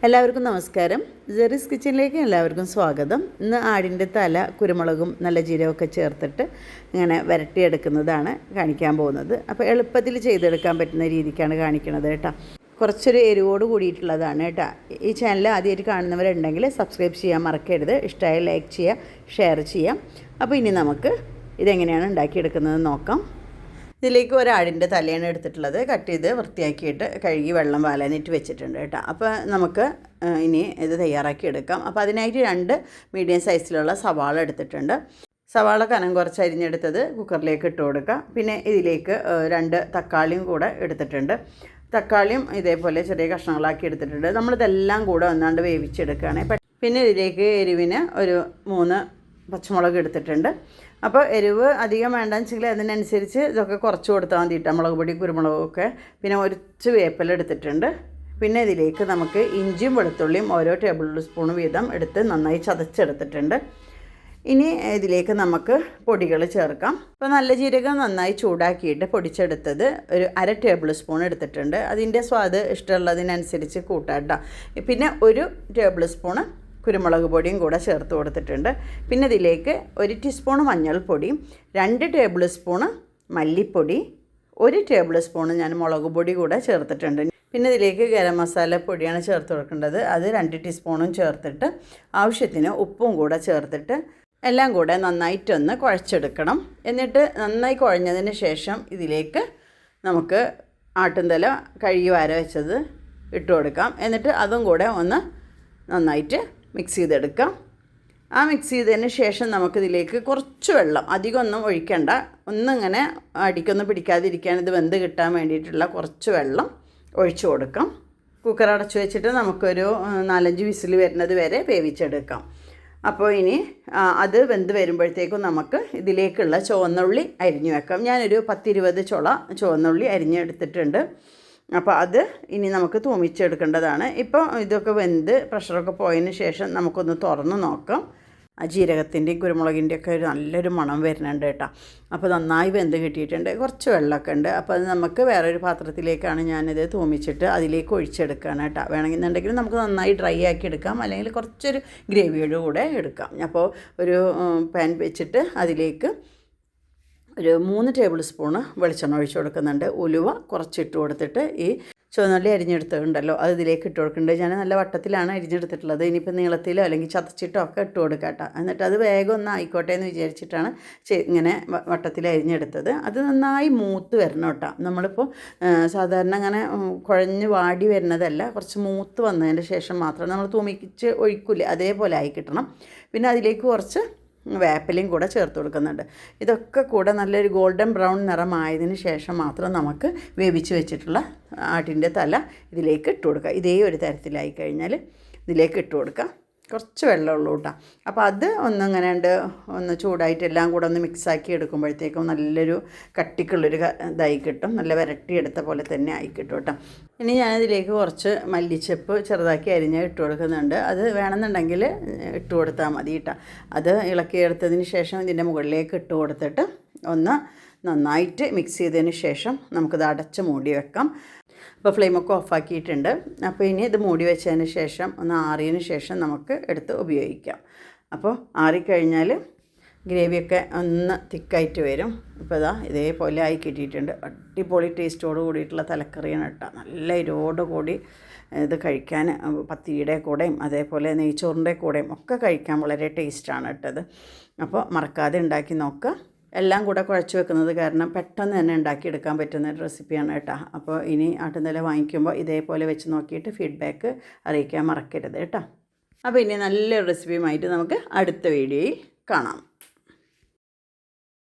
എല്ലാവർക്കും നമസ്കാരം. ജെറീസ് കിച്ചണിലേക്ക് എല്ലാവർക്കും സ്വാഗതം. ഇന്ന് ആടിൻ്റെ തല കുരുമുളകും നല്ല ജീരകമൊക്കെ ചേർത്തിട്ട് ഇങ്ങനെ വരട്ടിയെടുക്കുന്നതാണ് കാണിക്കാൻ പോകുന്നത്. അപ്പോൾ എളുപ്പത്തിൽ ചെയ്തെടുക്കാൻ പറ്റുന്ന രീതിക്കാണ് കാണിക്കുന്നത് കേട്ടോ. കുറച്ചൊരു എരിവോട് കൂടിയിട്ടുള്ളതാണ് കേട്ടോ. ഈ ചാനൽ ആദ്യമായിട്ട് കാണുന്നവരുണ്ടെങ്കിൽ സബ്സ്ക്രൈബ് ചെയ്യാൻ മറക്കരുത്. ഇഷ്ടമായ ലൈക്ക് ചെയ്യുക, ഷെയർ ചെയ്യാം. അപ്പോൾ ഇനി നമുക്ക് ഇതെങ്ങനെയാണ് ഉണ്ടാക്കിയെടുക്കുന്നത് നോക്കാം. ഇതിലേക്ക് ഒരാടിൻ്റെ തലയാണ് എടുത്തിട്ടുള്ളത്. കട്ട് ചെയ്ത് വൃത്തിയാക്കിയിട്ട് കഴുകി വെള്ളം വാലാനിട്ട് വെച്ചിട്ടുണ്ട് കേട്ടോ. അപ്പോൾ നമുക്ക് ഇനി ഇത് തയ്യാറാക്കി എടുക്കാം. അപ്പോൾ അതിനായിട്ട് 2 മീഡിയം സൈസിലുള്ള സവാള എടുത്തിട്ടുണ്ട്. സവാള കനം കുറച്ച് അരിഞ്ഞെടുത്തത് കുക്കറിലേക്ക് ഇട്ട് കൊടുക്കുക. പിന്നെ ഇതിലേക്ക് 2 തക്കാളിയും കൂടെ എടുത്തിട്ടുണ്ട്. തക്കാളിയും ഇതേപോലെ ചെറിയ കഷ്ണങ്ങളാക്കി എടുത്തിട്ടുണ്ട്. നമ്മളിതെല്ലാം കൂടെ ഒന്നാണ്ട് വേവിച്ചെടുക്കുകയാണ്. പിന്നെ ഇതിലേക്ക് എരിവിന് ഒരു 3 പച്ചമുളക് എടുത്തിട്ടുണ്ട്. അപ്പോൾ എരിവ് അധികം വേണ്ടെന്ന് വെച്ചെങ്കിൽ അതിനനുസരിച്ച് ഇതൊക്കെ കുറച്ച് കൊടുത്താൽ മതി കേട്ടോ. മുളക് പൊടി കുരുമുളകൊക്കെ. പിന്നെ കുറച്ച് വേപ്പില എടുത്തിട്ടുണ്ട്. പിന്നെ ഇതിലേക്ക് നമുക്ക് ഇഞ്ചിയും വെളുത്തുള്ളിയും ഓരോ ടേബിൾ സ്പൂൺ വീതം എടുത്ത് നന്നായി ചതച്ചെടുത്തിട്ടുണ്ട്. ഇനി ഇതിലേക്ക് നമുക്ക് പൊടികൾ ചേർക്കാം. അപ്പോൾ നല്ല ജീരകം നന്നായി ചൂടാക്കിയിട്ട് പൊടിച്ചെടുത്തത് ഒരു 1/2 ടേബിൾ സ്പൂൺ എടുത്തിട്ടുണ്ട്. അതിൻ്റെ സ്വാദ് ഇഷ്ടമുള്ളതിനനുസരിച്ച് കൂട്ടാം കേട്ടോ. പിന്നെ 1 ടേബിൾ സ്പൂണ് കുരുമുളക് പൊടിയും കൂടെ ചേർത്ത് കൊടുത്തിട്ടുണ്ട്. പിന്നെ ഇതിലേക്ക് 1 ടീസ്പൂൺ മഞ്ഞൾപ്പൊടിയും 2 ടേബിൾ സ്പൂണ് മല്ലിപ്പൊടി, 1 ടേബിൾ സ്പൂണ് ഞാൻ മുളക് പൊടി കൂടെ ചേർത്തിട്ടുണ്ട്. പിന്നെ ഇതിലേക്ക് ഗരം മസാല പൊടിയാണ് ചേർത്ത് കൊടുക്കേണ്ടത്. അത് 2 ടീസ്പൂണും ചേർത്തിട്ട് ആവശ്യത്തിന് ഉപ്പും കൂടെ ചേർത്തിട്ട് എല്ലാം കൂടെ നന്നായിട്ടൊന്ന് കുഴച്ചെടുക്കണം. എന്നിട്ട് നന്നായി കുഴഞ്ഞതിന് ശേഷം ഇതിലേക്ക് നമുക്ക് ആട്ടുംതല കഴുകി വാര വെച്ചത് ഇട്ട് കൊടുക്കാം. എന്നിട്ട് അതും കൂടെ ഒന്ന് നന്നായിട്ട് മിക്സ് ചെയ്തെടുക്കാം. ആ മിക്സ് ചെയ്തതിന് ശേഷം നമുക്കിതിലേക്ക് കുറച്ച് വെള്ളം, അധികമൊന്നും ഒഴിക്കണ്ട, ഒന്നിങ്ങനെ അടിക്കൊന്നും പിടിക്കാതിരിക്കാൻ ഇത് വെന്ത് കിട്ടാൻ വേണ്ടിയിട്ടുള്ള കുറച്ച് വെള്ളം ഒഴിച്ചു കൊടുക്കാം. കുക്കർ അടച്ചു വെച്ചിട്ട് നമുക്കൊരു 4-5 വിസിൽ വരുന്നത് വരെ വേവിച്ചെടുക്കാം. അപ്പോൾ ഇനി അത് വെന്ത് വരുമ്പോഴത്തേക്കും നമുക്ക് ഇതിലേക്കുള്ള ചുവന്നുള്ളി അരിഞ്ഞു വെക്കാം. ഞാനൊരു 10-20 ചുള ചുവന്നുള്ളി അരിഞ്ഞെടുത്തിട്ടുണ്ട്. അപ്പോൾ അത് ഇനി നമുക്ക് തൂമിച്ചെടുക്കേണ്ടതാണ്. ഇപ്പോൾ ഇതൊക്കെ വെന്ത് പ്രഷറൊക്കെ പോയതിന് ശേഷം നമുക്കൊന്ന് തുറന്ന് നോക്കാം. ആ ജീരകത്തിൻ്റെയും കുരുമുളകിൻ്റെയൊക്കെ ഒരു നല്ലൊരു മണം വരുന്നുണ്ട് കേട്ടോ. അപ്പോൾ നന്നായി വെന്ത് കിട്ടിയിട്ടുണ്ട്. കുറച്ച് വെള്ളമൊക്കെ ഉണ്ട്. അപ്പോൾ അത് നമുക്ക് വേറൊരു പാത്രത്തിലേക്കാണ് ഞാനിത് തൂമിച്ചിട്ട് അതിലേക്ക് ഒഴിച്ചെടുക്കുകയാണ് കേട്ടോ. വേണമെന്നുണ്ടെങ്കിൽ നമുക്ക് നന്നായി ഡ്രൈ ആക്കി എടുക്കാം, അല്ലെങ്കിൽ കുറച്ചൊരു ഗ്രേവിയുടെ കൂടെ എടുക്കാം. അപ്പോൾ ഒരു പാൻ വെച്ചിട്ട് അതിലേക്ക് ഒരു 3 ടേബിൾ സ്പൂണ് വെളിച്ചെണ്ണ ഒഴിച്ച് കൊടുക്കുന്നുണ്ട്. ഉലുവ കുറച്ചിട്ട് കൊടുത്തിട്ട് ഈ ചുവന്നുള്ളി അരിഞ്ഞെടുത്തിട്ടുണ്ടല്ലോ അത് ഇതിലേക്ക് ഇട്ട് കൊടുക്കുന്നുണ്ട്. ഞാൻ നല്ല വട്ടത്തിലാണ് അരിഞ്ഞെടുത്തിട്ടുള്ളത്. ഇനിയിപ്പോൾ നീളത്തിലോ അല്ലെങ്കിൽ ചതച്ചിട്ടോ ഒക്കെ ഇട്ട് കൊടുക്കാം കേട്ടോ. എന്നിട്ട് അത് വേഗം ഒന്ന് ആയിക്കോട്ടെ എന്ന് വിചാരിച്ചിട്ടാണ് ഇങ്ങനെ വട്ടത്തിൽ അരിഞ്ഞെടുത്തത്. അത് നന്നായി മൂത്ത് വരണം കേട്ടോ. നമ്മളിപ്പോൾ സാധാരണ അങ്ങനെ കുഴഞ്ഞ് വാടി വരുന്നതല്ല, കുറച്ച് മൂത്ത് വന്നതിന് ശേഷം മാത്രം നമ്മൾ തൂമിച്ച് ഒഴിക്കില്ലേ അതേപോലെ ആയി കിട്ടണം. പിന്നെ അതിലേക്ക് കുറച്ച് വേപ്പിലയും കൂടെ ചേർത്ത് കൊടുക്കുന്നുണ്ട്. ഇതൊക്കെ കൂടെ നല്ലൊരു ഗോൾഡൻ ബ്രൗൺ നിറമായതിന് ശേഷം മാത്രം നമുക്ക് വേവിച്ച് വെച്ചിട്ടുള്ള ആട്ടിൻ്റെ തല ഇതിലേക്ക് ഇട്ട് കൊടുക്കുക. ഇതേ ഒരു തരത്തിലായി കഴിഞ്ഞാൽ ഇതിലേക്ക് ഇട്ട് കൊടുക്കുക. കുറച്ച് വെള്ളമുള്ളൂ കേട്ടോ. അപ്പോൾ അത് ഒന്നിങ്ങനെ ഒന്ന് ചൂടായിട്ട് എല്ലാം കൂടെ ഒന്ന് മിക്സാക്കി എടുക്കുമ്പോഴത്തേക്കും നല്ലൊരു കട്ടിക്കുള്ളൊരു ഇതായി കിട്ടും. നല്ല വരട്ടിയെടുത്ത പോലെ തന്നെ ആയി കിട്ടും കേട്ടോ. ഇനി ഞാനതിലേക്ക് കുറച്ച് മല്ലിച്ചപ്പ് ചെറുതാക്കി അരിഞ്ഞ് ഇട്ട് കൊടുക്കുന്നുണ്ട്. അത് വേണമെന്നുണ്ടെങ്കിൽ ഇട്ട് കൊടുത്താൽ മതി കേട്ടോ. അത് ഇളക്കിയെടുത്തതിന് ശേഷം ഇതിൻ്റെ മുകളിലേക്ക് ഇട്ട് കൊടുത്തിട്ട് ഒന്ന് നന്നായിട്ട് മിക്സ് ചെയ്തതിന് ശേഷം നമുക്കിത് അടച്ച് മൂടി വെക്കാം. അപ്പോൾ ഫ്ലെയിമൊക്കെ ഓഫാക്കിയിട്ടുണ്ട്. അപ്പോൾ ഇനി ഇത് മൂടി വെച്ചതിന് ശേഷം ഒന്ന് ആറിയതിന് ശേഷം നമുക്ക് എടുത്ത് ഉപയോഗിക്കാം. അപ്പോൾ ആറിക്കഴിഞ്ഞാൽ ഗ്രേവിയൊക്കെ ഒന്ന് തിക്കായിട്ട് വരും. ഇപ്പോൾ ഇതാ ഇതേപോലെ ആയി കിട്ടിയിട്ടുണ്ട്. അടിപൊളി ടേസ്റ്റോട് കൂടിയിട്ടുള്ള തലക്കറിയാണ് കേട്ടോ. നല്ല എരിവോട് കൂടി ഇത് കഴിക്കാൻ പത്തിരിയുടെ കൂടെയും അതേപോലെ നെയ്ച്ചോറിൻ്റെ കൂടെയും ഒക്കെ കഴിക്കാൻ വളരെ ടേസ്റ്റാണ് കേട്ടത്. അപ്പോൾ മറക്കാതെ ഉണ്ടാക്കി നോക്കുക. എല്ലാം കൂടെ കുഴച്ച് വെക്കുന്നത് കാരണം പെട്ടെന്ന് തന്നെ ഉണ്ടാക്കിയെടുക്കാൻ പറ്റുന്ന ഒരു റെസിപ്പിയാണ് കേട്ടോ. അപ്പോൾ ഇനി ആട്ടുംതല വാങ്ങിക്കുമ്പോൾ ഇതേപോലെ വെച്ച് നോക്കിയിട്ട് ഫീഡ്ബാക്ക് അറിയിക്കാൻ മറക്കരുത് കേട്ടോ. അപ്പോൾ ഇനി നല്ലൊരു റെസിപ്പിയുമായിട്ട് നമുക്ക് അടുത്ത വീഡിയോയിൽ കാണാം.